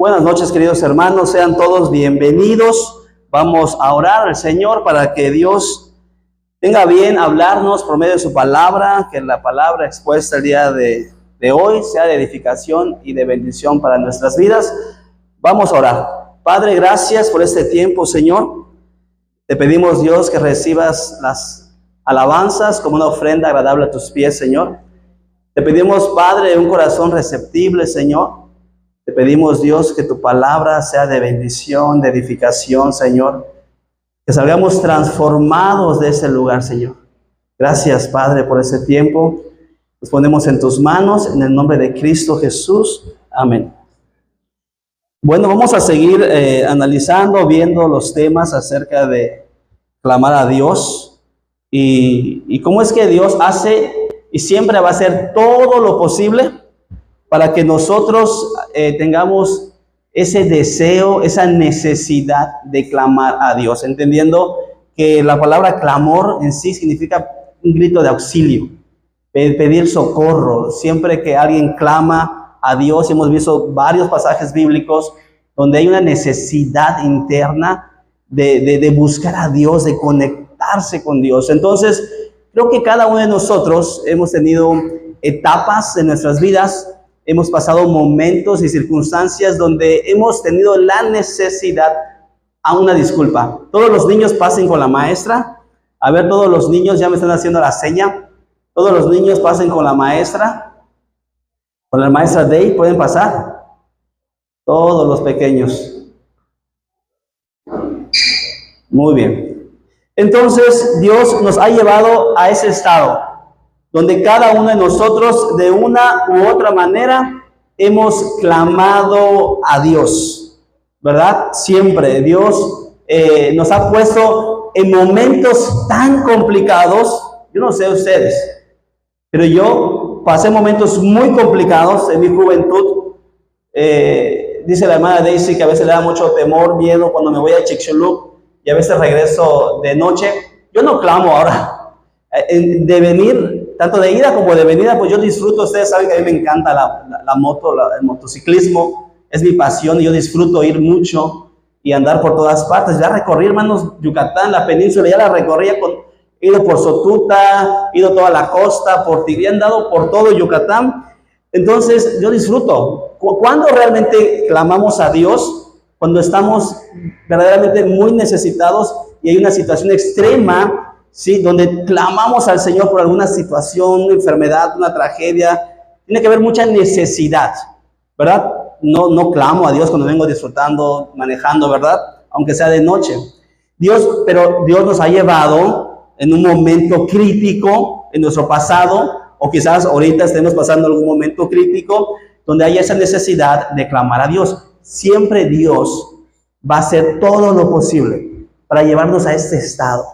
Buenas noches, queridos hermanos, sean todos bienvenidos. Vamos a orar al Señor para que Dios tenga bien hablarnos por medio de su palabra, que la palabra expuesta el día de hoy sea de edificación y de bendición para nuestras vidas. Vamos a orar. Padre, gracias por este tiempo, Señor. Te pedimos, Dios, que recibas las alabanzas como una ofrenda agradable a tus pies, Señor. Te pedimos, Padre, un corazón receptible, Señor. Te pedimos, Dios, que tu palabra sea de bendición, de edificación, Señor. Que salgamos transformados de ese lugar, Señor. Gracias, Padre, por ese tiempo. Nos ponemos en tus manos, en el nombre de Cristo Jesús. Amén. Bueno, vamos a seguir analizando, viendo los temas acerca de clamar a Dios. Y cómo es que Dios hace y siempre va a hacer todo lo posible para que nosotros tengamos ese deseo, esa necesidad de clamar a Dios, entendiendo que la palabra clamor en sí significa un grito de auxilio, pedir socorro. Siempre que alguien clama a Dios, hemos visto varios pasajes bíblicos donde hay una necesidad interna de buscar a Dios, de conectarse con Dios. Entonces, creo que cada uno de nosotros hemos tenido etapas en nuestras vidas. Hemos pasado momentos y circunstancias donde hemos tenido la necesidad a una disculpa. Todos los niños pasen con la maestra. A ver, todos los niños ya me están haciendo la seña. Todos los niños pasen con la maestra. Con la maestra Day, ¿pueden pasar? Todos los pequeños. Muy bien. Entonces, Dios nos ha llevado a ese estado donde cada uno de nosotros de una u otra manera hemos clamado a Dios, ¿verdad? Siempre Dios nos ha puesto en momentos tan complicados. Yo no sé ustedes, pero yo pasé momentos muy complicados en mi juventud. Dice la hermana Daisy que a veces le da mucho temor, miedo cuando me voy a Chicxulub y a veces regreso de noche. Yo no clamo ahora, de venir, tanto de ida como de venida, pues yo disfruto. Ustedes saben que a mí me encanta la moto, el motociclismo, es mi pasión y yo disfruto ir mucho y andar por todas partes. Ya recorrí, hermanos, Yucatán, la península, ya la recorría, he ido por Sotuta, he ido toda la costa, por Tigre, he andado por todo Yucatán. Entonces yo disfruto. ¿Cuándo realmente clamamos a Dios? Cuando estamos verdaderamente muy necesitados y hay una situación extrema, ¿sí? Donde clamamos al Señor por alguna situación, una enfermedad, una tragedia. Tiene que haber mucha necesidad, ¿verdad? No clamo a Dios cuando vengo disfrutando, manejando, ¿verdad? Aunque sea de noche. Pero Dios nos ha llevado en un momento crítico en nuestro pasado, o quizás ahorita estemos pasando algún momento crítico, donde hay esa necesidad de clamar a Dios. Siempre Dios va a hacer todo lo posible para llevarnos a este estado.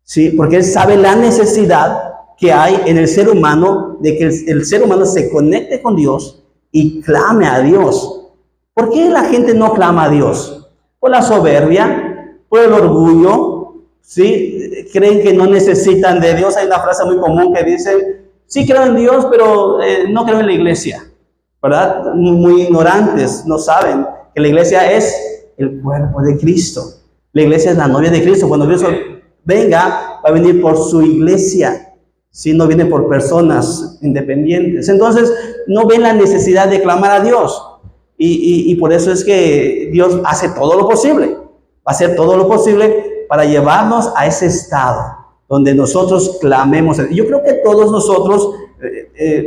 Sí, porque Él sabe la necesidad que hay en el ser humano, de que el ser humano se conecte con Dios y clame a Dios. ¿Por qué la gente no clama a Dios? Por la soberbia, por el orgullo, ¿sí? Creen que no necesitan de Dios. Hay una frase muy común que dice, sí creo en Dios, pero no creo en la iglesia, ¿verdad? Muy ignorantes, no saben que la iglesia es el cuerpo de Cristo. La iglesia es la novia de Cristo. Cuando Cristo venga, va a venir por su iglesia, si no viene por personas independientes. Entonces, no ven la necesidad de clamar a Dios. Y por eso es que Dios hace todo lo posible. Va a hacer todo lo posible para llevarnos a ese estado donde nosotros clamemos. Yo creo que todos nosotros,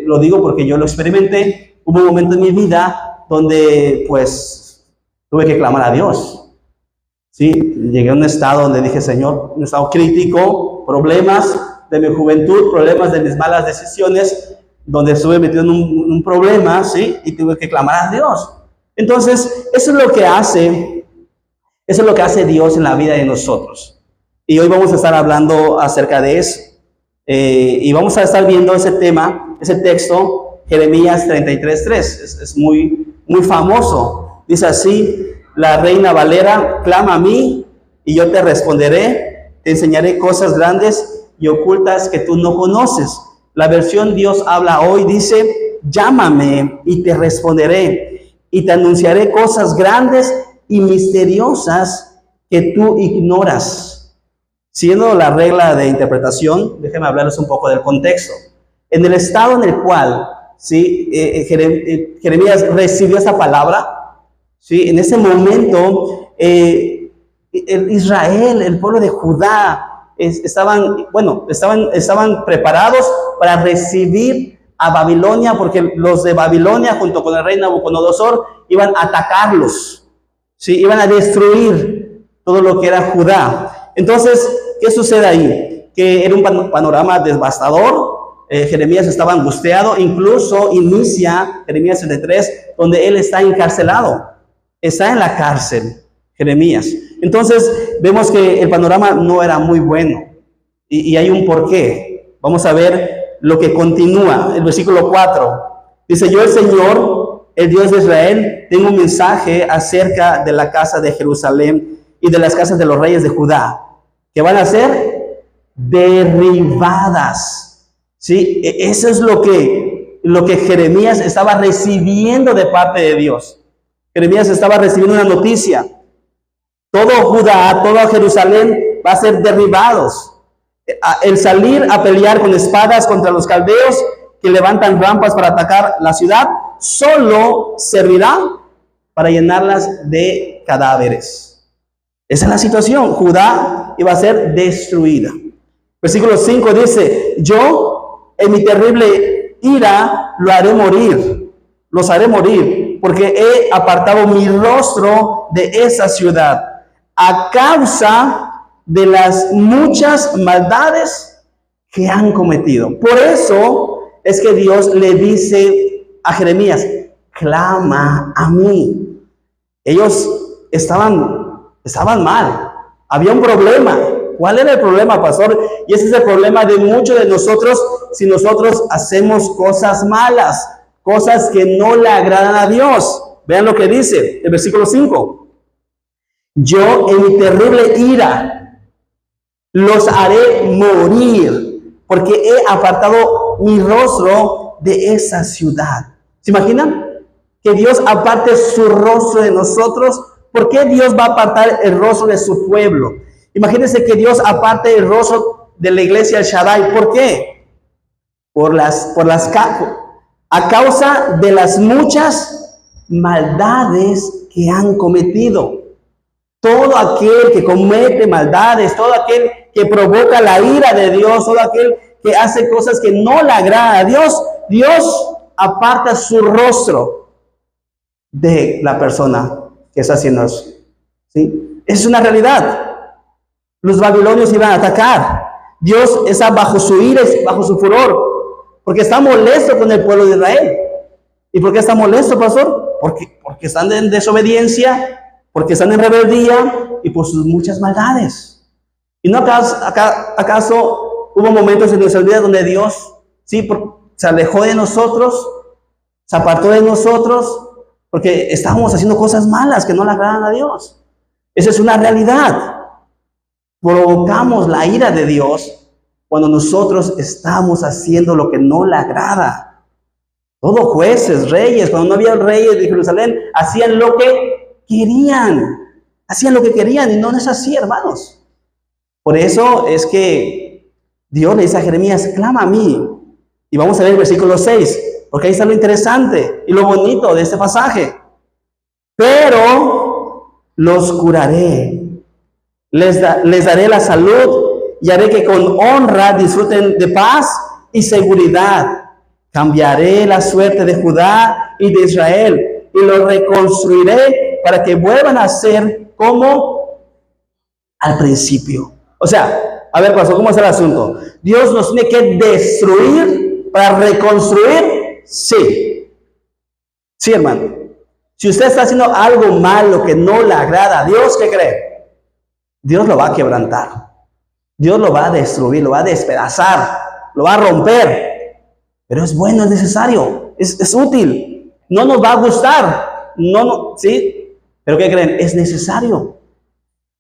lo digo porque yo lo experimenté, hubo un momento en mi vida donde pues tuve que clamar a Dios. Sí, llegué a un estado donde dije, Señor, un estado crítico, problemas de mi juventud, problemas de mis malas decisiones, donde estuve metido en un problema, ¿sí? Y tuve que clamar a Dios. Entonces, eso es lo que hace Dios en la vida de nosotros. Y hoy vamos a estar hablando acerca de eso. Y vamos a estar viendo ese tema, ese texto, Jeremías 33:3. Es muy, muy famoso. Dice así, la Reina Valera, clama a mí y yo te responderé, te enseñaré cosas grandes y ocultas que tú no conoces. La versión Dios habla hoy dice, llámame y te responderé y te anunciaré cosas grandes y misteriosas que tú ignoras. Siguiendo la regla de interpretación, déjenme hablarles un poco del contexto. En el estado en el cual ¿sí? Jeremías recibió esta palabra, ¿sí? En ese momento Israel, el pueblo de Judá, estaban preparados para recibir a Babilonia, porque los de Babilonia junto con el rey Nabucodonosor iban a atacarlos, ¿sí? Iban a destruir todo lo que era Judá. Entonces, ¿qué sucede ahí? Que era un panorama devastador. Jeremías estaba angustiado, incluso inicia Jeremías 33, donde él está encarcelado, está en la cárcel, Jeremías. Entonces, vemos que el panorama no era muy bueno, y hay un porqué. Vamos a ver lo que continúa, el versículo 4. Dice, yo el Señor, el Dios de Israel, tengo un mensaje acerca de la casa de Jerusalén y de las casas de los reyes de Judá, que van a ser derribadas. ¿Sí? Eso es lo que Jeremías estaba recibiendo de parte de Dios. Jeremías estaba recibiendo una noticia. Todo Judá, todo Jerusalén va a ser derribados. El salir a pelear con espadas contra los caldeos que levantan rampas para atacar la ciudad, solo servirá para llenarlas de cadáveres. Esa es la situación. Judá iba a ser destruida. Versículo 5 dice, yo en mi terrible ira lo haré morir, los haré morir, porque he apartado mi rostro de esa ciudad a causa de las muchas maldades que han cometido. Por eso es que Dios le dice a Jeremías, clama a mí. Ellos estaban mal, había un problema. ¿Cuál era el problema, pastor? Y ese es el problema de muchos de nosotros si nosotros hacemos cosas malas, cosas que no le agradan a Dios. Vean lo que dice el versículo 5. Yo en mi terrible ira los haré morir, porque he apartado mi rostro de esa ciudad. ¿Se imaginan? Que Dios aparte su rostro de nosotros. ¿Por qué Dios va a apartar el rostro de su pueblo? Imagínense que Dios aparte el rostro de la iglesia del Shaddai. ¿Por qué? A causa de las muchas maldades que han cometido. Todo aquel que comete maldades, todo aquel que provoca la ira de Dios, todo aquel que hace cosas que no le agradan a Dios, Dios aparta su rostro de la persona que está haciendo eso. ¿Sí? Es una realidad. Los babilonios iban a atacar. Dios está bajo su ira, bajo su furor, porque está molesto con el pueblo de Israel. ¿Y por qué está molesto, pastor? Porque están en desobediencia, porque están en rebeldía y por sus muchas maldades. ¿Y no acaso hubo momentos en nuestra vida donde Dios se alejó de nosotros, se apartó de nosotros, porque estábamos haciendo cosas malas que no le agradan a Dios? Esa es una realidad. Provocamos la ira de Dios cuando nosotros estamos haciendo lo que no le agrada. Todos jueces, reyes, cuando no había reyes de Jerusalén, hacían lo que querían. Hacían lo que querían y no es así, hermanos. Por eso es que Dios le dice a Jeremías, clama a mí. Y vamos a ver el versículo 6, porque ahí está lo interesante y lo bonito de este pasaje. Pero los curaré. Les daré la salud y haré que con honra disfruten de paz y seguridad. Cambiaré la suerte de Judá y de Israel y los reconstruiré para que vuelvan a ser como al principio. O sea, a ver, pastor, ¿cómo es el asunto? ¿Dios nos tiene que destruir para reconstruir? Sí. Sí, hermano. Si usted está haciendo algo malo que no le agrada a Dios, ¿qué cree? Dios lo va a quebrantar. Dios lo va a destruir, lo va a despedazar, lo va a romper. Pero es bueno, es necesario, es útil. No nos va a gustar. ¿Sí? Pero ¿qué creen? Es necesario.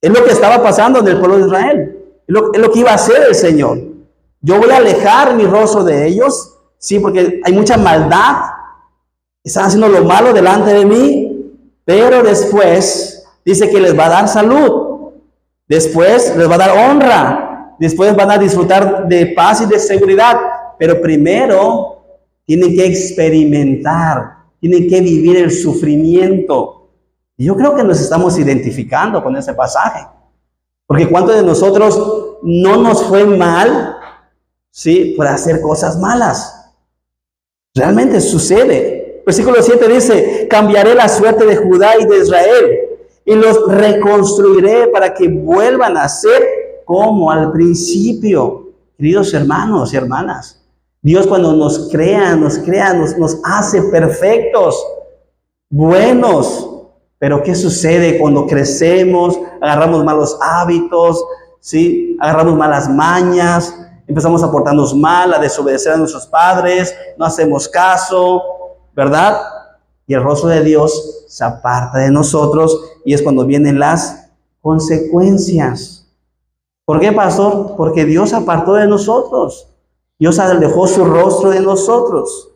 Es lo que estaba pasando en el pueblo de Israel. Es lo que iba a hacer el Señor. Yo voy a alejar mi rostro de ellos, sí, porque hay mucha maldad. Están haciendo lo malo delante de mí. Pero después dice que les va a dar salud, después les va a dar honra, después van a disfrutar de paz y de seguridad, pero primero tienen que experimentar, tienen que vivir el sufrimiento. Y yo creo que nos estamos identificando con ese pasaje, porque ¿cuántos de nosotros no nos fue mal, sí, por hacer cosas malas? Realmente sucede. Versículo 7 dice: cambiaré la suerte de Judá y de Israel y los reconstruiré para que vuelvan a ser como al principio. Queridos hermanos y hermanas, Dios cuando nos crea, nos hace perfectos, buenos. Pero ¿qué sucede cuando crecemos, agarramos malos hábitos, ¿sí? Agarramos malas mañas, empezamos a portarnos mal, a desobedecer a nuestros padres, no hacemos caso, ¿verdad? Y el rostro de Dios se aparta de nosotros y es cuando vienen las consecuencias. ¿Por qué, pastor? Porque Dios se apartó de nosotros. Dios alejó su rostro de nosotros.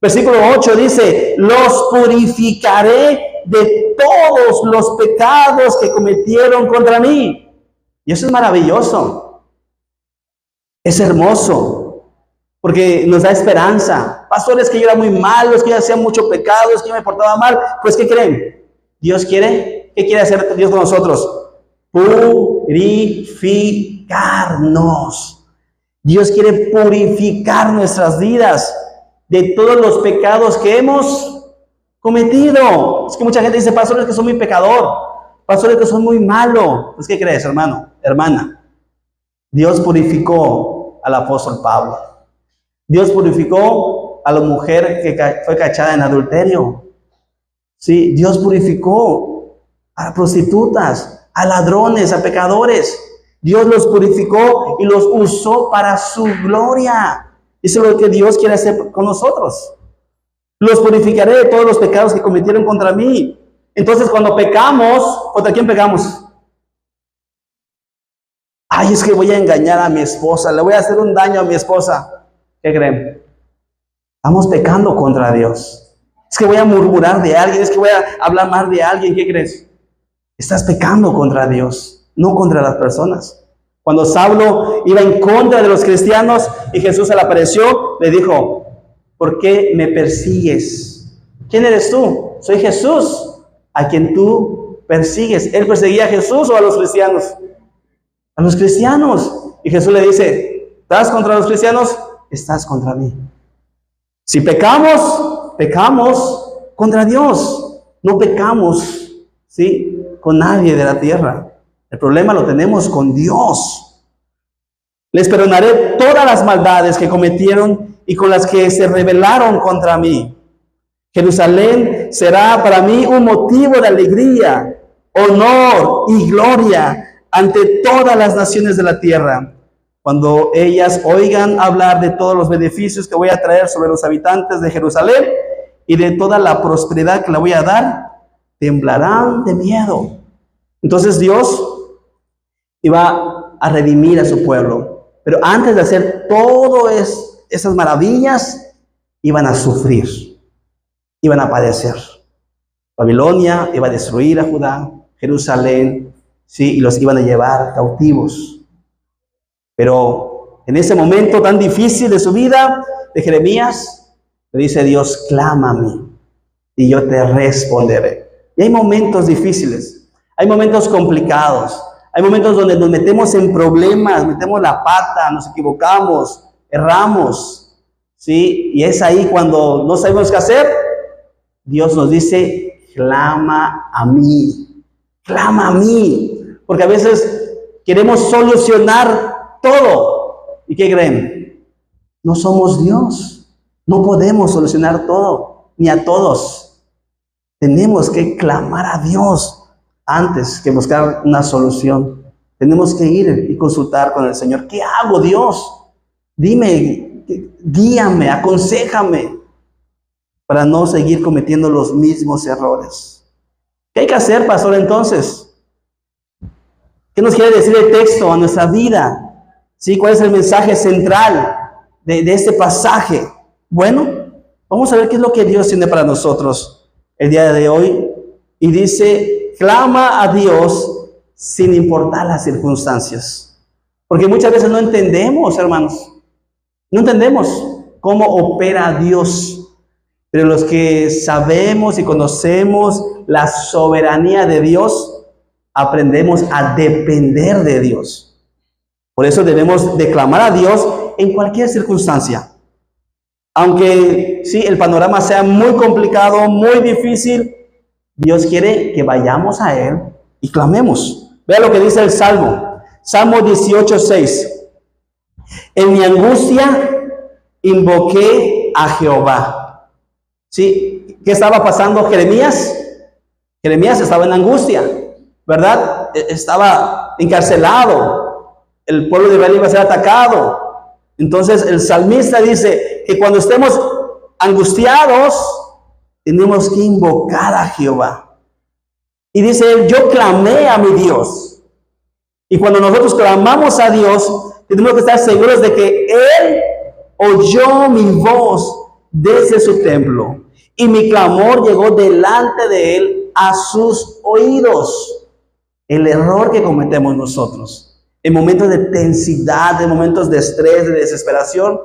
Versículo 8 dice: los purificaré de todos los pecados que cometieron contra mí. Y eso es maravilloso. Es hermoso, porque nos da esperanza. Pastores, que yo era muy malo, es que yo hacía mucho pecado, es que yo me portaba mal. Pues, ¿qué creen? Dios quiere, ¿qué quiere hacer Dios con nosotros? Purificarnos. Dios quiere purificar nuestras vidas de todos los pecados que hemos cometido. Es que mucha gente dice: pastor, es que soy muy pecador, pastor, es que soy muy malo. Pues, ¿qué crees, hermano, hermana? Dios purificó al apóstol Pablo. Dios purificó a la mujer que fue cachada en adulterio. Sí, Dios purificó a prostitutas, a ladrones, a pecadores. Dios los purificó y los usó para su gloria. Eso es lo que Dios quiere hacer con nosotros. Los purificaré de todos los pecados que cometieron contra mí. Entonces, cuando pecamos, ¿contra quién pecamos? Ay, es que voy a engañar a mi esposa, le voy a hacer un daño a mi esposa. ¿Qué creen? Estamos pecando contra Dios. Es que voy a murmurar de alguien, es que voy a hablar mal de alguien. ¿Qué crees? Estás pecando contra Dios, no contra las personas. Cuando Saulo iba en contra de los cristianos y Jesús se le apareció, le dijo: ¿por qué me persigues? ¿Quién eres tú? Soy Jesús, a quien tú persigues. ¿Él perseguía a Jesús o a los cristianos? A los cristianos. Y Jesús le dice: ¿estás contra los cristianos? Estás contra mí. Si pecamos, pecamos contra Dios. No pecamos, ¿sí?, con nadie de la tierra. El problema lo tenemos con Dios. Les perdonaré todas las maldades que cometieron y con las que se rebelaron contra mí. Jerusalén será para mí un motivo de alegría, honor y gloria ante todas las naciones de la tierra. Cuando ellas oigan hablar de todos los beneficios que voy a traer sobre los habitantes de Jerusalén y de toda la prosperidad que le voy a dar, temblarán de miedo. Entonces Dios iba a redimir a su pueblo, pero antes de hacer todas esas maravillas, iban a sufrir, iban a padecer. Babilonia iba a destruir a Judá, Jerusalén, sí, y los iban a llevar cautivos. Pero en ese momento tan difícil de su vida, de Jeremías, le dice Dios: clámame y yo te responderé. Y hay momentos difíciles, hay momentos complicados, hay momentos donde nos metemos en problemas, metemos la pata, nos equivocamos, erramos, ¿sí? Y es ahí cuando no sabemos qué hacer. Dios nos dice: clama a mí, clama a mí. Porque a veces queremos solucionar todo. ¿Y qué creen? No somos Dios. No podemos solucionar todo, ni a todos. Tenemos que clamar a Dios antes que buscar una solución. Tenemos que ir y consultar con el Señor. ¿Qué hago, Dios? Dime, guíame, aconséjame para no seguir cometiendo los mismos errores. ¿Qué hay que hacer, pastor, entonces? ¿Qué nos quiere decir el texto a nuestra vida? ¿Sí? ¿Cuál es el mensaje central de este pasaje? Bueno, vamos a ver qué es lo que Dios tiene para nosotros el día de hoy y dice, clama a Dios sin importar las circunstancias. Porque muchas veces no entendemos, hermanos, no entendemos cómo opera Dios. Pero los que sabemos y conocemos la soberanía de Dios, aprendemos a depender de Dios. Por eso debemos de clamar a Dios en cualquier circunstancia. Aunque sí, el panorama sea muy complicado, muy difícil, Dios quiere que vayamos a Él y clamemos. Vea lo que dice el Salmo. Salmo 18:6. En mi angustia invoqué a Jehová. ¿Sí? ¿Qué estaba pasando Jeremías? Jeremías estaba en angustia, ¿verdad? Estaba encarcelado. El pueblo de Israel iba a ser atacado. Entonces el salmista dice que cuando estemos angustiados, tenemos que invocar a Jehová. Y dice, yo clamé a mi Dios. Y cuando nosotros clamamos a Dios, tenemos que estar seguros de que Él oyó mi voz desde su templo. Y mi clamor llegó delante de Él a sus oídos. El error que cometemos nosotros en momentos de tensidad, en momentos de estrés, de desesperación,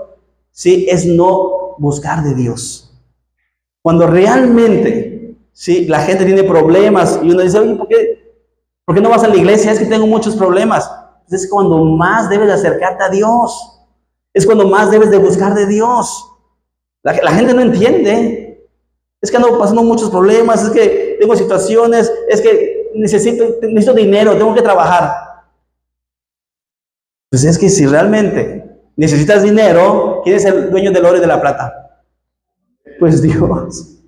sí, es no buscar de Dios. Cuando realmente, sí, la gente tiene problemas y uno dice, oye, ¿por qué no vas a la iglesia? Es que tengo muchos problemas. Es cuando más debes de acercarte a Dios. Es cuando más debes de buscar de Dios. La gente no entiende. Es que ando pasando muchos problemas, es que tengo situaciones, es que necesito dinero, tengo que trabajar. Pues es que si realmente necesitas dinero, ¿quién es el dueño del oro y de la plata? Pues Dios.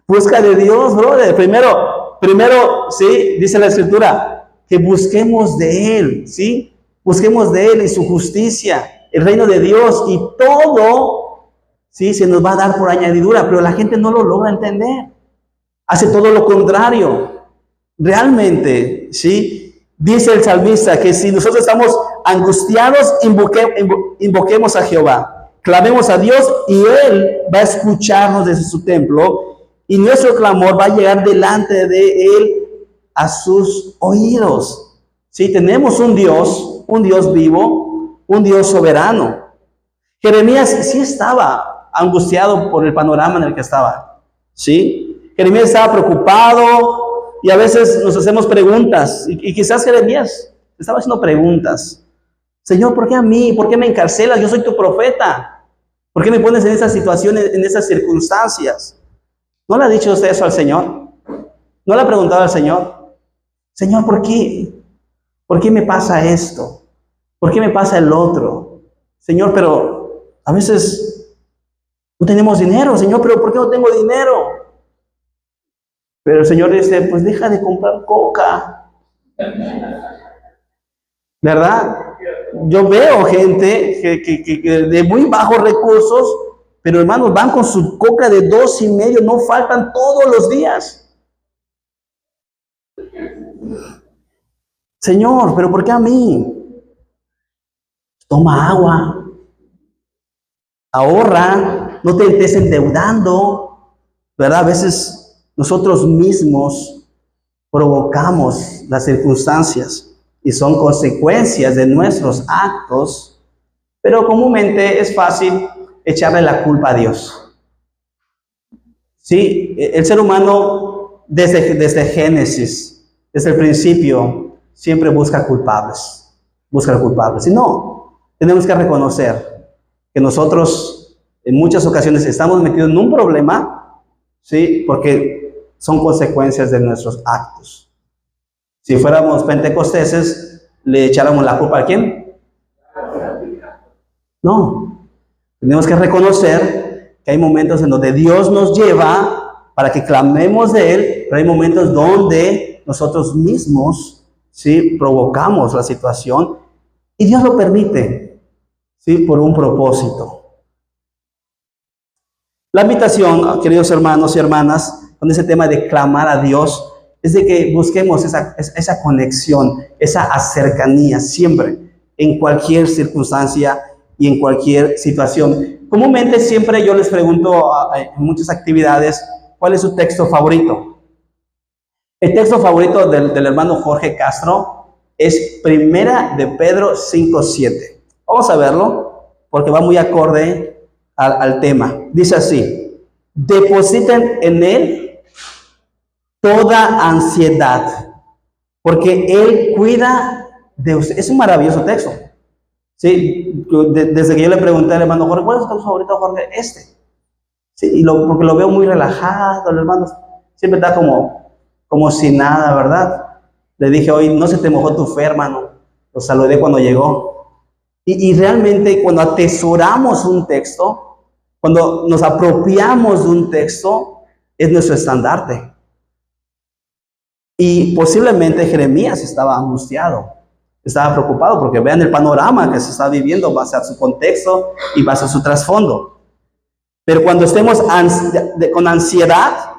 Busca de Dios, brother. Primero, sí, dice la Escritura, que busquemos de Él, ¿sí? Busquemos de Él y su justicia, el reino de Dios, y todo, sí, se nos va a dar por añadidura, pero la gente no lo logra entender. Hace todo lo contrario. Realmente, ¿sí? Dice el salmista que si nosotros estamos angustiados, invoquemos a Jehová. Clamemos a Dios y Él va a escucharnos desde su templo y nuestro clamor va a llegar delante de Él a sus oídos. Sí, tenemos un Dios vivo, un Dios soberano. Jeremías sí estaba angustiado por el panorama en el que estaba. ¿Sí? Jeremías estaba preocupado. Y a veces nos hacemos preguntas, y quizás Jeremías estaba haciendo preguntas. Señor, ¿por qué a mí? ¿Por qué me encarcelas? Yo soy tu profeta. ¿Por qué me pones en esas situaciones, en esas circunstancias? ¿No le ha dicho usted eso al Señor? ¿No le ha preguntado al Señor? Señor, ¿por qué? ¿Por qué me pasa esto? ¿Por qué me pasa el otro? Señor, pero a veces no tenemos dinero. Señor, pero ¿por qué no tengo dinero? Pero el Señor dice, pues deja de comprar coca. ¿Verdad? Yo veo gente que de muy bajos recursos, pero hermanos, van con su coca de 2.5, no faltan todos los días. Señor, ¿pero por qué a mí? Toma agua. Ahorra. No te estés endeudando. ¿Verdad? A veces nosotros mismos provocamos las circunstancias y son consecuencias de nuestros actos, pero comúnmente es fácil echarle la culpa a Dios. Sí, el ser humano desde Génesis, desde el principio, siempre busca culpables. Y no, tenemos que reconocer que nosotros en muchas ocasiones estamos metidos en un problema, sí, porque son consecuencias de nuestros actos. Si fuéramos pentecosteses, ¿le echáramos la culpa a quién? No. Tenemos que reconocer que hay momentos en donde Dios nos lleva para que clamemos de Él, pero hay momentos donde nosotros mismos, ¿sí?, provocamos la situación y Dios lo permite, ¿sí?, por un propósito. La invitación, queridos hermanos y hermanas, con ese tema de clamar a Dios, es de que busquemos esa conexión, esa cercanía siempre, en cualquier circunstancia y en cualquier situación. Comúnmente siempre yo les pregunto en muchas actividades, ¿cuál es su texto favorito? El texto favorito del hermano Jorge Castro es Primera de Pedro 5:7. Vamos a verlo porque va muy acorde al tema. Dice así: depositen en él toda ansiedad, porque él cuida de usted. Es un maravilloso texto. Sí, desde que yo le pregunté al hermano Jorge, ¿cuál es tu texto favorito, Jorge? Sí, porque lo veo muy relajado, el hermano siempre está como si nada, ¿verdad? Le dije hoy, no se te mojó tu fe, hermano. Lo saludé cuando llegó. Y realmente cuando atesoramos un texto, cuando nos apropiamos de un texto, es nuestro estandarte. Y posiblemente Jeremías estaba angustiado, estaba preocupado, porque vean el panorama que se está viviendo, base a su contexto y base a su trasfondo. Pero cuando estemos con ansiedad,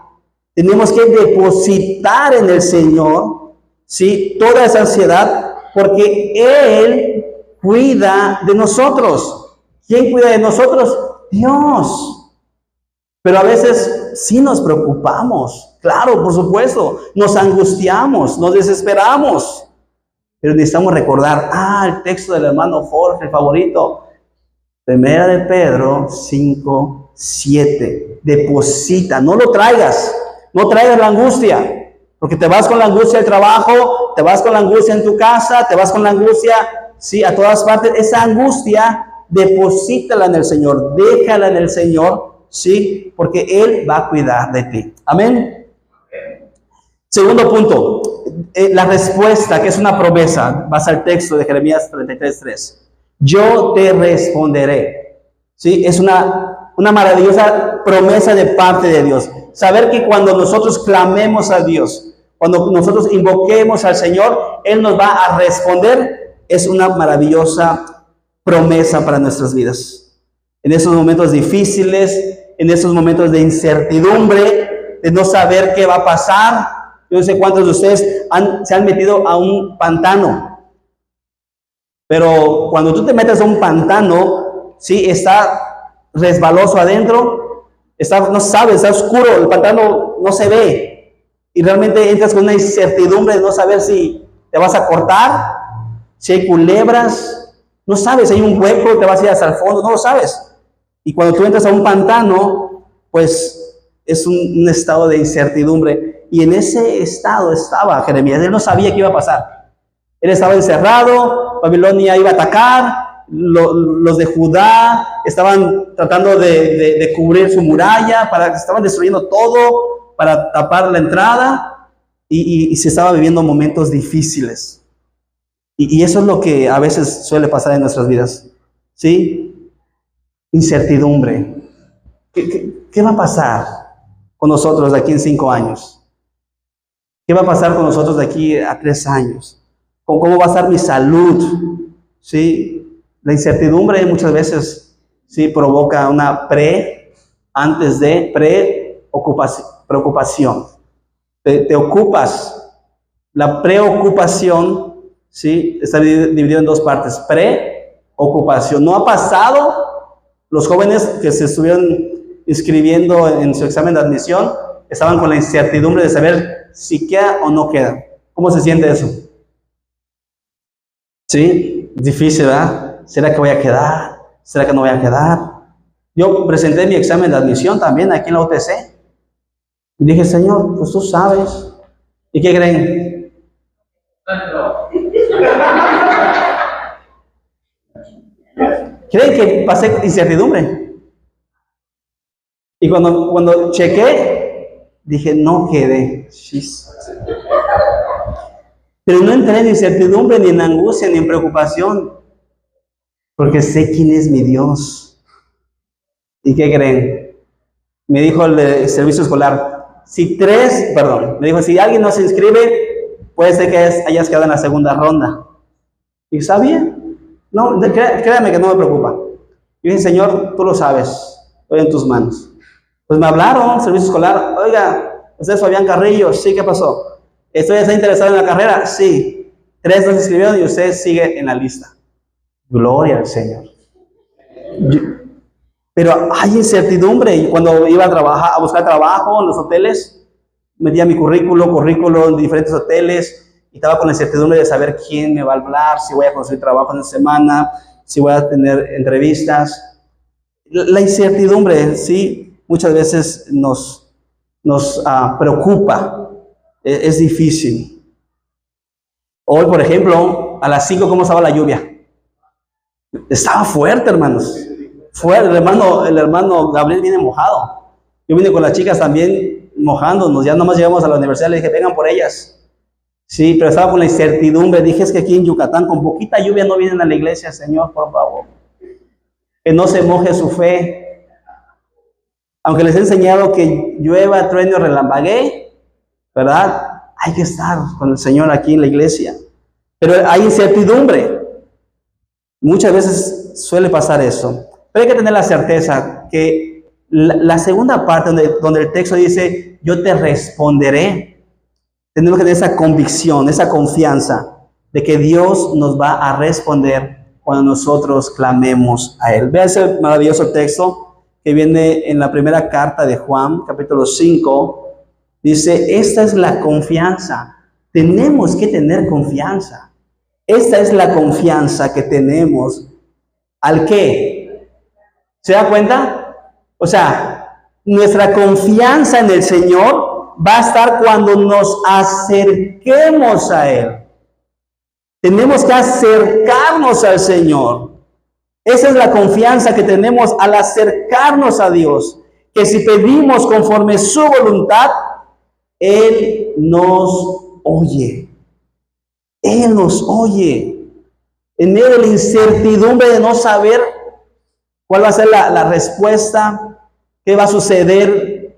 tenemos que depositar en el Señor, ¿sí?, toda esa ansiedad, porque Él cuida de nosotros. ¿Quién cuida de nosotros? Dios. Pero a veces sí nos preocupamos, claro, por supuesto, nos angustiamos, nos desesperamos. Pero necesitamos recordar, el texto del hermano Jorge, el favorito, Primera de Pedro 5:7. Deposita, no lo traigas. No traigas la angustia, porque te vas con la angustia al trabajo, te vas con la angustia en tu casa, te vas con la angustia, sí, a todas partes. Esa angustia, deposítala en el Señor, déjala en el Señor, sí, porque Él va a cuidar de ti. Amén. Segundo punto, la respuesta, que es una promesa, vas al texto de Jeremías 33:3. Yo te responderé. Sí, es una maravillosa promesa de parte de Dios. Saber que cuando nosotros clamemos a Dios, cuando nosotros invoquemos al Señor, Él nos va a responder, es una maravillosa promesa para nuestras vidas. En esos momentos difíciles, en esos momentos de incertidumbre, de no saber qué va a pasar. Yo no sé cuántos de ustedes se han metido a un pantano. Pero cuando tú te metes a un pantano, sí, está resbaloso adentro, no sabes, está oscuro, el pantano no se ve. Y realmente entras con una incertidumbre de no saber si te vas a cortar, si hay culebras, no sabes, si hay un hueco, te vas a ir hasta el fondo, no lo sabes. Y cuando tú entras a un pantano, pues es un estado de incertidumbre. Y en ese estado estaba Jeremías. Él no sabía qué iba a pasar. Él estaba encerrado, Babilonia iba a atacar, los de Judá estaban tratando de cubrir su muralla, estaban destruyendo todo para tapar la entrada, y se estaba viviendo momentos difíciles. Y eso es lo que a veces suele pasar en nuestras vidas, ¿sí? Incertidumbre. ¿Qué va a pasar con nosotros de aquí en 5 años? ¿Qué va a pasar con nosotros de aquí a 3 años? ¿Cómo va a estar mi salud? ¿Sí? La incertidumbre muchas veces, sí, provoca una preocupación. Te ocupas. La preocupación, sí, está dividido en 2 partes. Preocupación. ¿No ha pasado? Los jóvenes que se estuvieron inscribiendo en su examen de admisión estaban con la incertidumbre de saber si queda o no queda. ¿Cómo se siente eso? Sí, difícil, ¿verdad? ¿Será que voy a quedar? ¿Será que no voy a quedar? Yo presenté mi examen de admisión también aquí en la UTC. Y dije, Señor, pues tú sabes. ¿Y qué creen? ¿Creen que pasé incertidumbre? Y cuando chequé, dije, no quedé. Pero no entré en incertidumbre, ni en angustia, ni en preocupación, porque sé quién es mi Dios. ¿Y qué creen? Me dijo el servicio escolar, si alguien no se inscribe, puede ser que hayas quedado en la segunda ronda. Y está bien. No, créame que no me preocupa. Yo dije, Señor, tú lo sabes, estoy en tus manos. Pues me hablaron, servicio escolar, oiga, usted es Fabián Carrillo, sí, ¿qué pasó? ¿Está interesado en la carrera? Sí. 3 no se inscribieron y usted sigue en la lista. Gloria al Señor. Pero hay incertidumbre. Y cuando iba a buscar trabajo en los hoteles, metía mi currículo en diferentes hoteles y estaba con la incertidumbre de saber quién me va a hablar, si voy a conseguir trabajo en la semana, si voy a tener entrevistas. La incertidumbre, sí, muchas veces nos preocupa, es difícil. Hoy, por ejemplo, a las 5, ¿cómo estaba la lluvia? Estaba fuerte, hermanos. Fuerte, el hermano Gabriel viene mojado. Yo vine con las chicas también mojándonos. Ya nomás llegamos a la universidad, le dije, vengan por ellas. Sí, pero estaba con la incertidumbre. Dije, es que aquí en Yucatán, con poquita lluvia no vienen a la iglesia, Señor, por favor. Que no se moje su fe. Aunque les he enseñado que llueva, truene o relampaguee, ¿verdad? Hay que estar con el Señor aquí en la iglesia. Pero hay incertidumbre. Muchas veces suele pasar eso. Pero hay que tener la certeza que la segunda parte donde el texto dice, yo te responderé. Tenemos que tener esa convicción, esa confianza de que Dios nos va a responder cuando nosotros clamemos a Él. Vea ese maravilloso texto que viene en la primera carta de Juan, capítulo 5. Dice, esta es la confianza. Tenemos que tener confianza. Esta es la confianza que tenemos. ¿Al qué? ¿Se da cuenta? O sea, nuestra confianza en el Señor va a estar cuando nos acerquemos a Él. Tenemos que acercarnos al Señor. Esa es la confianza que tenemos al acercarnos a Dios. Que si pedimos conforme su voluntad, Él nos oye. Él nos oye. En medio de la incertidumbre de no saber cuál va a ser la respuesta, qué va a suceder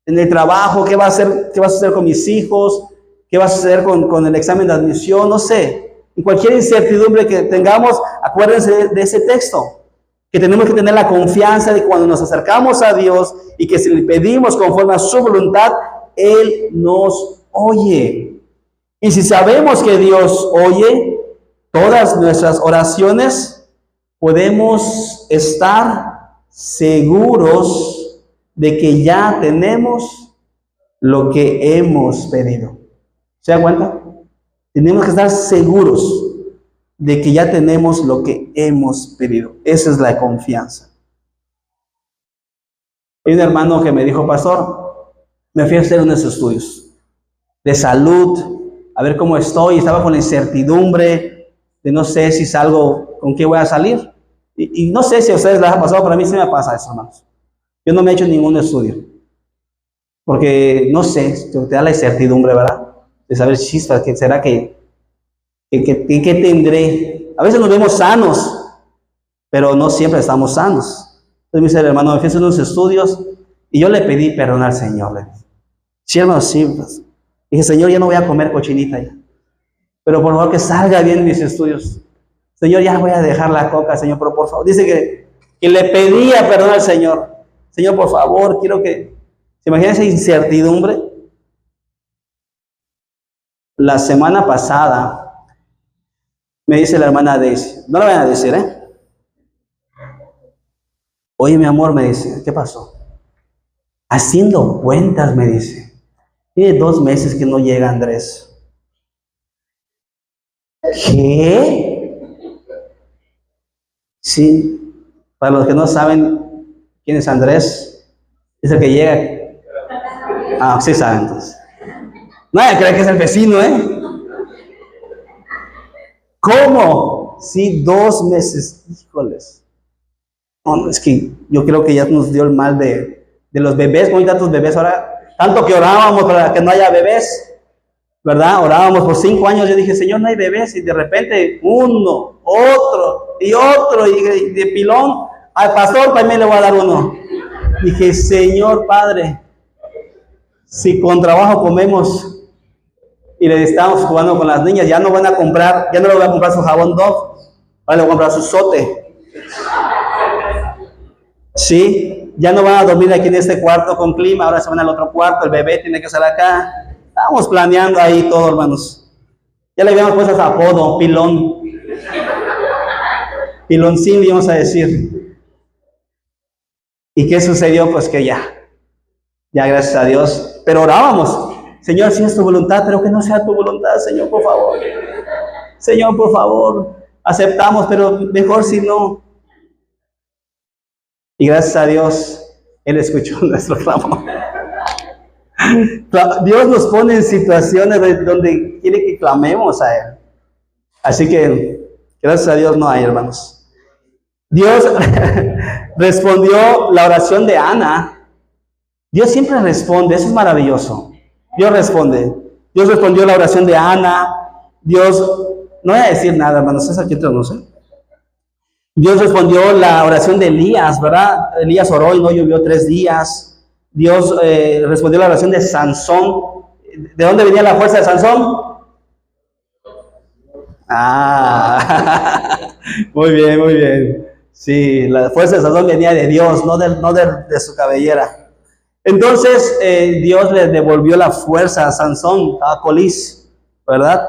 en el trabajo, qué va a suceder con mis hijos, qué va a suceder con el examen de admisión, no sé. En cualquier incertidumbre que tengamos, acuérdense de ese texto, que tenemos que tener la confianza de que cuando nos acercamos a Dios y que si le pedimos conforme a su voluntad, Él nos oye. Y si sabemos que Dios oye todas nuestras oraciones, podemos estar seguros de que ya tenemos lo que hemos pedido. ¿Se da cuenta? Tenemos que estar seguros de que ya tenemos lo que hemos pedido. Esa es la confianza. Hay un hermano que me dijo, pastor, me fui a hacer unos estudios de salud, a ver cómo estoy. Estaba con la incertidumbre de no sé si salgo, con qué voy a salir. Y no sé si a ustedes les ha pasado, pero a mí sí me pasa eso, hermanos. Yo no me he hecho ningún estudio. Porque, no sé, te da la incertidumbre, ¿verdad? De saber, chispas, ¿qué será que tendré? A veces nos vemos sanos, pero no siempre estamos sanos. Entonces me dice el hermano, me fui a hacer unos estudios y yo le pedí perdón al Señor. Le dije, sí, hermano, sí. Pues. Dije, Señor, ya no voy a comer cochinita ya. Pero por favor que salga bien mis estudios. Señor, ya voy a dejar la coca, Señor, pero por favor. Dice que le pedía perdón al Señor. Señor, por favor, quiero que... ¿Se imagina esa incertidumbre? La semana pasada me dice la hermana Daisy, no la van a decir, oye, mi amor, me dice, ¿qué pasó? Haciendo cuentas, me dice, tiene 2 meses que no llega Andrés. ¿Qué? Sí, para los que no saben quién es Andrés, es el que llega. Ah, sí saben entonces. Nadie cree que es el vecino, ¿Cómo? Sí, 2 meses, híjoles. No, es que yo creo que ya nos dio el mal de los bebés. ¿Cómo hay tantos bebés ahora? Tanto que orábamos para que no haya bebés, ¿verdad? Orábamos por 5 años. Yo dije, Señor, no hay bebés. Y de repente, uno, otro, y de pilón, al pastor también le voy a dar uno. Dije, Señor Padre, si con trabajo comemos y le estamos jugando con las niñas, ya no van a comprar, ya no le voy a comprar su jabón Dove, ahora le voy a comprar su sote. Sí, ya no van a dormir aquí en este cuarto con clima, ahora se van al otro cuarto, el bebé tiene que estar acá. Estamos planeando ahí todo, hermanos. Ya le habíamos puesto ese apodo, pilón. Piloncín, íbamos a decir. ¿Y qué sucedió? Pues que ya gracias a Dios, pero orábamos. Señor, si es tu voluntad, pero que no sea tu voluntad, Señor, por favor. Señor, por favor, aceptamos, pero mejor si no. Y gracias a Dios, Él escuchó nuestro clamor. Dios nos pone en situaciones donde quiere que clamemos a Él. Así que, gracias a Dios no hay, hermanos. Dios respondió la oración de Ana. Dios siempre responde, eso es maravilloso. Dios responde. Dios respondió la oración de Ana. Dios, no voy a decir nada, hermanos, es aquí entre nosotros. Dios respondió la oración de Elías, ¿verdad? Elías oró y no llovió 3 días. Dios respondió la oración de Sansón. ¿De dónde venía la fuerza de Sansón? Muy bien, muy bien. Sí, la fuerza de Sansón venía de Dios, no de su cabellera. Entonces, Dios le devolvió la fuerza a Sansón, a Colis, ¿verdad?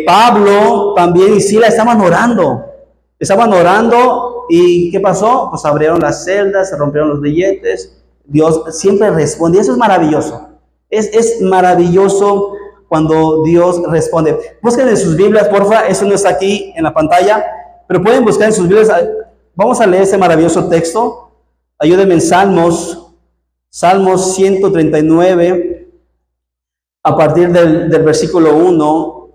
Pablo también y Sila estaban orando y ¿qué pasó? Pues abrieron las celdas, se rompieron los grilletes. Dios siempre responde, eso es maravilloso. Es maravilloso cuando Dios responde. Busquen en sus Biblias, porfa, eso no está aquí en la pantalla, pero pueden buscar en sus Biblias. Vamos a leer ese maravilloso texto. Ayúdenme en Salmos 139, a partir del versículo 1,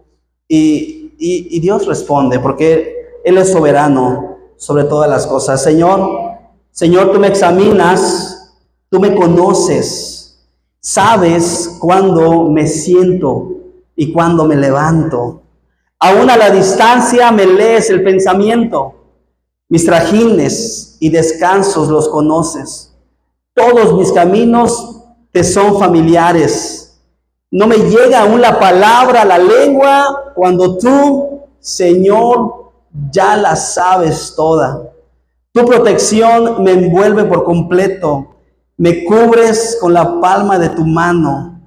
y Dios responde, porque Él es soberano sobre todas las cosas. Señor, tú me examinas, tú me conoces, sabes cuándo me siento y cuándo me levanto. Aún a la distancia me lees el pensamiento, mis trajines y descansos los conoces. Todos mis caminos te son familiares. No me llega aún la palabra a la lengua cuando tú, Señor, ya la sabes toda. Tu protección me envuelve por completo. Me cubres con la palma de tu mano.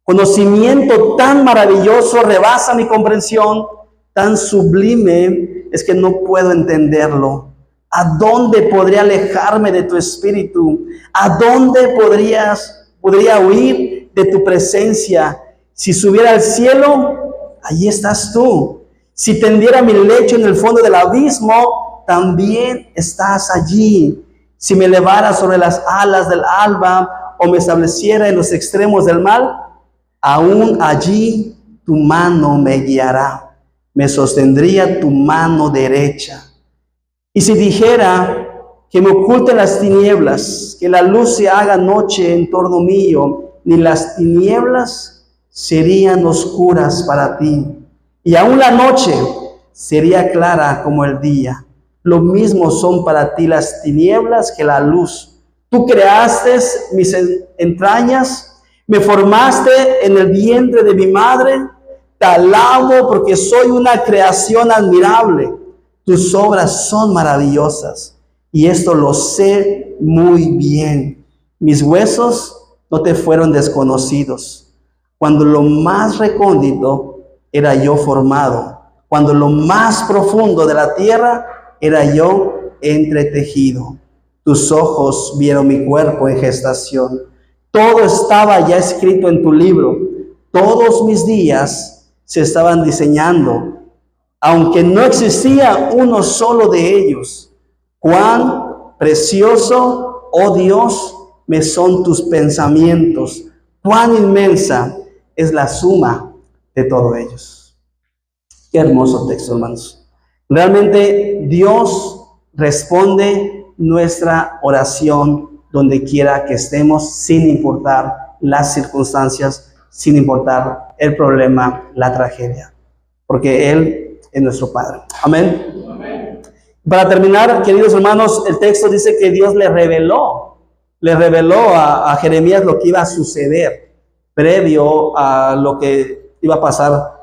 Conocimiento tan maravilloso rebasa mi comprensión, tan sublime es que no puedo entenderlo. ¿A dónde podría alejarme de tu espíritu? ¿A dónde podría huir de tu presencia? Si subiera al cielo, allí estás tú. Si tendiera mi lecho en el fondo del abismo, también estás allí. Si me elevara sobre las alas del alba o me estableciera en los extremos del mar, aún allí tu mano me guiará. Me sostendría tu mano derecha. Y si dijera que me oculten las tinieblas, que la luz se haga noche en torno mío, ni las tinieblas serían oscuras para ti. Y aún la noche sería clara como el día. Lo mismo son para ti las tinieblas que la luz. Tú creaste mis entrañas, me formaste en el vientre de mi madre. Te alabo porque soy una creación admirable. Tus obras son maravillosas y esto lo sé muy bien. Mis huesos no te fueron desconocidos. Cuando lo más recóndito era yo formado, cuando lo más profundo de la tierra era yo entretejido. Tus ojos vieron mi cuerpo en gestación. Todo estaba ya escrito en tu libro. Todos mis días se estaban diseñando, aunque no existía uno solo de ellos. Cuán precioso, oh Dios, me son tus pensamientos. Cuán inmensa es la suma de todos ellos. Qué hermoso texto, hermanos. Realmente Dios responde nuestra oración donde quiera que estemos, sin importar las circunstancias, sin importar el problema, la tragedia, porque Él es nuestro Padre. Amén. Amén. Para terminar, queridos hermanos, el texto dice que Dios le reveló a Jeremías lo que iba a suceder previo a lo que iba a pasar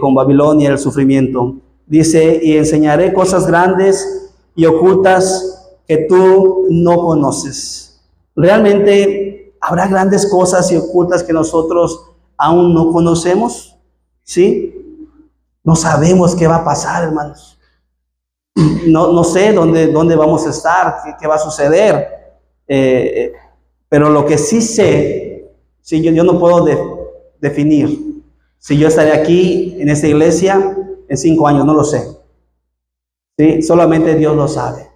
con Babilonia, el sufrimiento. Dice, y enseñaré cosas grandes y ocultas que tú no conoces. Realmente habrá grandes cosas y ocultas que nosotros aún no conocemos, ¿sí? No sabemos qué va a pasar, hermanos. No sé dónde vamos a estar, qué va a suceder. Pero lo que sí sé, sí, yo no puedo definir si yo estaré aquí en esta iglesia en 5 años, no lo sé. ¿Sí? Solamente Dios lo sabe.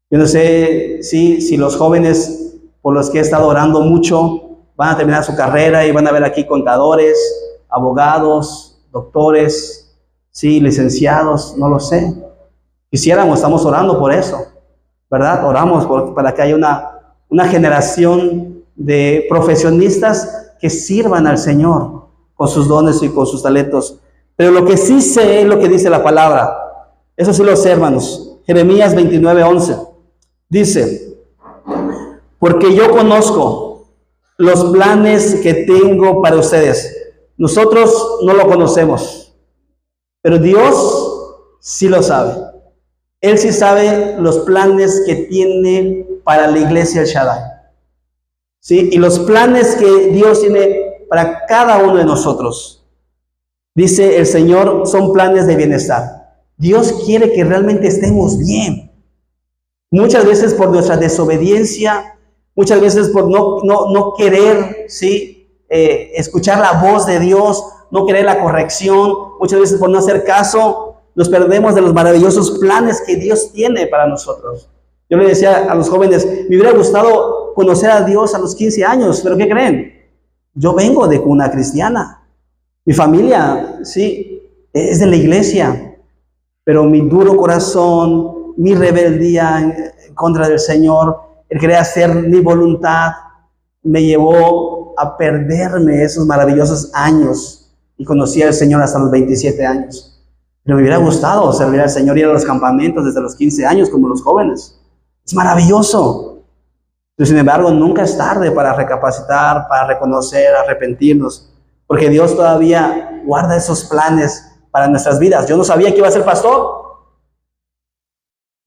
Yo no sé si los jóvenes por los que he estado orando mucho van a terminar su carrera y van a ver aquí contadores, abogados, doctores, sí, licenciados, no lo sé. Quisiéramos, estamos orando por eso, ¿verdad? Oramos para que haya una generación de profesionistas que sirvan al Señor con sus dones y con sus talentos. Pero lo que sí sé es lo que dice la palabra. Eso sí lo sé, hermanos. Jeremías 29:11 dice: porque yo conozco los planes que tengo para ustedes. Nosotros no lo conocemos, pero Dios sí lo sabe. Él sí sabe los planes que tiene para la iglesia El Shaddai. ¿Sí? Y los planes que Dios tiene para cada uno de nosotros, dice el Señor, son planes de bienestar. Dios quiere que realmente estemos bien. Muchas veces por nuestra desobediencia, muchas veces por no querer, ¿sí? Escuchar la voz de Dios, no querer la corrección, muchas veces por no hacer caso, nos perdemos de los maravillosos planes que Dios tiene para nosotros. Yo le decía a los jóvenes, me hubiera gustado conocer a Dios a los 15 años, pero ¿qué creen? Yo vengo de cuna cristiana. Mi familia, sí, es de la iglesia, pero mi duro corazón, mi rebeldía en contra del Señor, el querer hacer mi voluntad, me llevó a perderme esos maravillosos años y conocí al Señor hasta los 27 años. Pero me hubiera gustado servir al Señor, ir a los campamentos desde los 15 años como los jóvenes. Es maravilloso. Pero sin embargo, nunca es tarde para recapacitar, para reconocer, arrepentirnos, porque Dios todavía guarda esos planes para nuestras vidas. Yo no sabía que iba a ser pastor,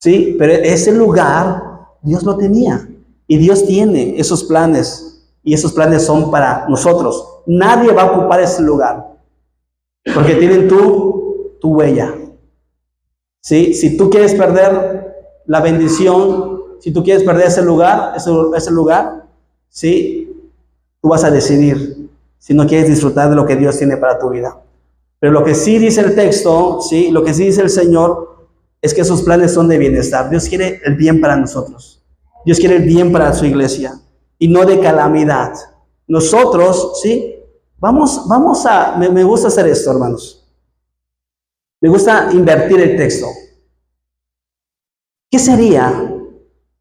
sí, pero ese lugar Dios lo tenía, y Dios tiene esos planes, y esos planes son para nosotros. Nadie va a ocupar ese lugar, porque tienen tu huella. ¿Sí? Si tú quieres perder la bendición, si tú quieres perder ese lugar, ¿sí? Tú vas a decidir si no quieres disfrutar de lo que Dios tiene para tu vida. Pero lo que sí dice el texto, ¿sí? Lo que sí dice el Señor es que esos planes son de bienestar. Dios quiere el bien para nosotros. Dios quiere el bien para su iglesia y no de calamidad. Nosotros, ¿sí? Me gusta hacer esto, hermanos. Me gusta invertir el texto. ¿Qué sería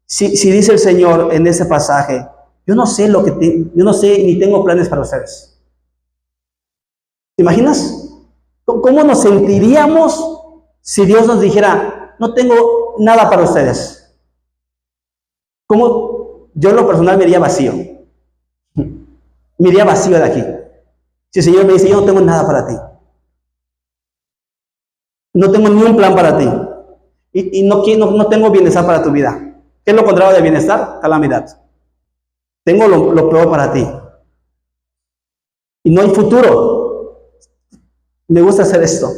si dice el Señor en ese pasaje, yo no sé ni tengo planes para ustedes? ¿Te imaginas? ¿Cómo nos sentiríamos si Dios nos dijera, no tengo nada para ustedes? ¿Cómo? Yo en lo personal me iría vacío. Me iría vacío de aquí. Si el Señor me dice, yo no tengo nada para ti. No tengo ni un plan para ti. Y no tengo bienestar para tu vida. ¿Qué es lo contrario de bienestar? Calamidad. Tengo lo peor para ti. Y no hay futuro. Me gusta hacer esto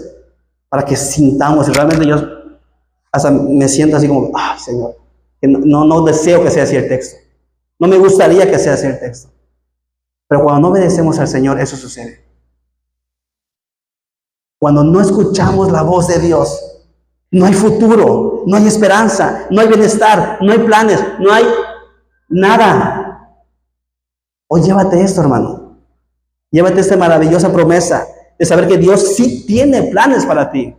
para que sintamos, y realmente yo hasta me siento así como, Señor, que no deseo que sea así el texto. No me gustaría que sea así el texto. Pero cuando no obedecemos al Señor, eso sucede. Cuando no escuchamos la voz de Dios, no hay futuro, no hay esperanza, no hay bienestar, no hay planes, no hay nada. Hoy llévate esto, hermano. Llévate esta maravillosa promesa de saber que Dios sí tiene planes para ti.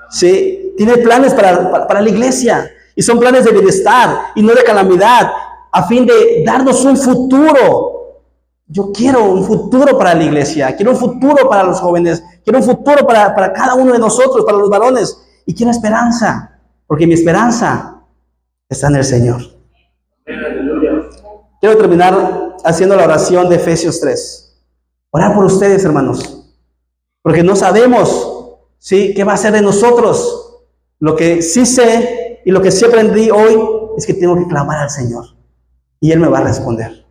Sí, tiene planes para la iglesia. Y son planes de bienestar y no de calamidad, a fin de darnos un futuro. Yo quiero un futuro para la iglesia, quiero un futuro para los jóvenes, quiero un futuro para cada uno de nosotros, para los varones. Y quiero esperanza, porque mi esperanza está en el Señor. Quiero terminar haciendo la oración de Efesios 3. Orar por ustedes, hermanos, porque no sabemos, ¿sí?, qué va a ser de nosotros. Lo que sí sé y lo que sí aprendí hoy es que tengo que clamar al Señor y Él me va a responder.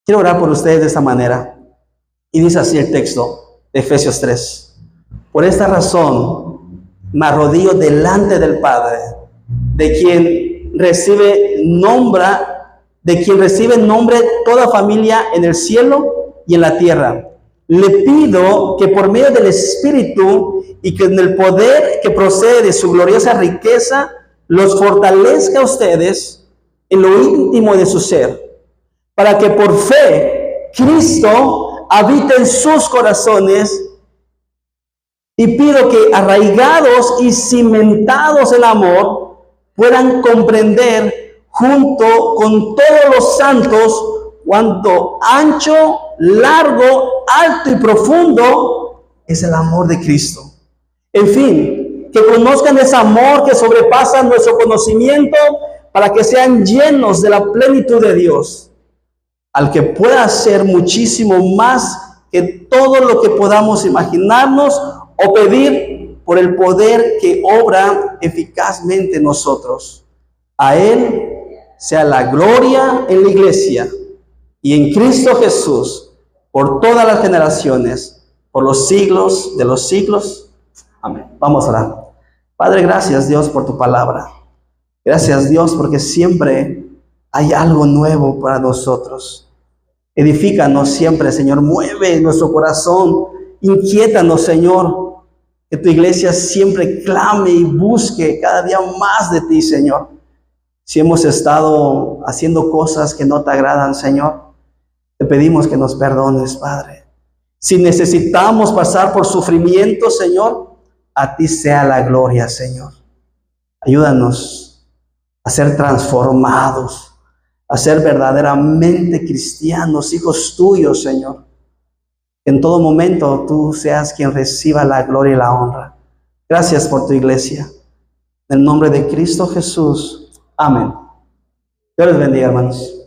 Quiero orar por ustedes de esta manera. Y dice así el texto de Efesios 3. Por esta razón me arrodillo delante del Padre, de quien recibe nombre toda familia en el cielo y en la tierra. Le pido que por medio del Espíritu y que en el poder que procede de su gloriosa riqueza, los fortalezca a ustedes en lo íntimo de su ser, para que por fe Cristo habite en sus corazones. Y pido que arraigados y cimentados en amor, puedan comprender junto con todos los santos cuánto ancho, largo, alto y profundo es el amor de Cristo. En fin, que conozcan ese amor que sobrepasa nuestro conocimiento, para que sean llenos de la plenitud de Dios, al que pueda hacer muchísimo más que todo lo que podamos imaginarnos o pedir, por el poder que obra eficazmente en nosotros. A Él sea la gloria en la iglesia y en Cristo Jesús por todas las generaciones, por los siglos de los siglos. Amén. Vamos a orar. Padre, gracias Dios por tu palabra. Gracias Dios porque siempre hay algo nuevo para nosotros. Edifícanos siempre, Señor. Mueve nuestro corazón. Inquiétanos, Señor. Que tu iglesia siempre clame y busque cada día más de ti, Señor. Si hemos estado haciendo cosas que no te agradan, Señor, te pedimos que nos perdones, Padre. Si necesitamos pasar por sufrimiento, Señor, a ti sea la gloria, Señor. Ayúdanos a ser transformados, a ser verdaderamente cristianos, hijos tuyos, Señor. Que en todo momento tú seas quien reciba la gloria y la honra. Gracias por tu iglesia. En el nombre de Cristo Jesús. Amén. Dios les bendiga, hermanos.